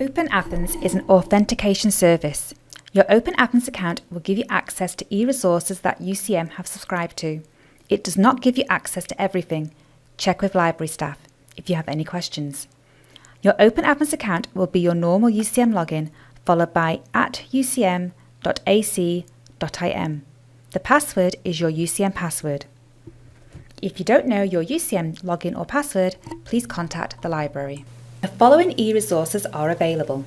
Open Athens is an authentication service. Your Open Athens account will give you access to e-resources that UCM have subscribed to. It does not give you access to everything. Check with library staff if you have any questions. Your Open Athens account will be your normal UCM login, followed by @ucm.ac.im. The password is your UCM password. If you don't know your UCM login or password, please contact the library. The following e-resources are available.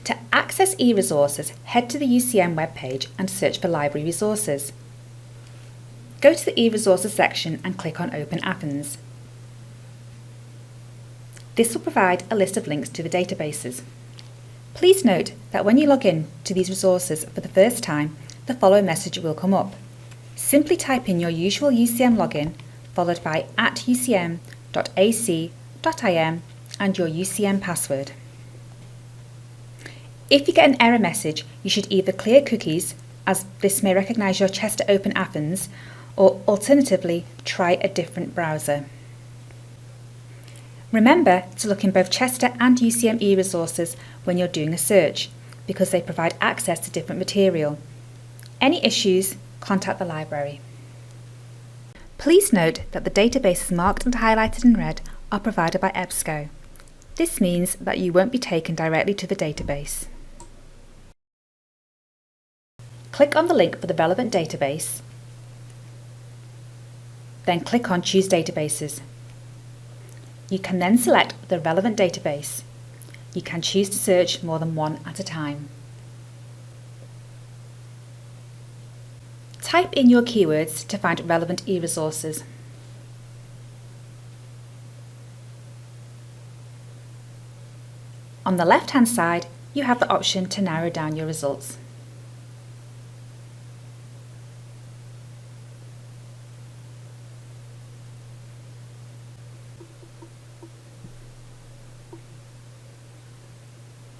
To access e-resources, head to the UCM webpage and search for library resources. Go to the e-resources section and click on Open Athens. This will provide a list of links to the databases. Please note that when you log in to these resources for the first time, the following message will come up. Simply type in your usual UCM login, followed by @ucm.ac.im and your UCM password. If you get an error message, you should either clear cookies, as this may recognise your Chester Open Athens, or alternatively, try a different browser. Remember to look in both Chester and UCM e-resources when you're doing a search, because they provide access to different material. Any issues, contact the library. Please note that the databases marked and highlighted in red are provided by EBSCO. This means that you won't be taken directly to the database. Click on the link for the relevant database, then click on Choose Databases. You can then select the relevant database. You can choose to search more than one at a time. Type in your keywords to find relevant e-resources. On the left-hand side, you have the option to narrow down your results.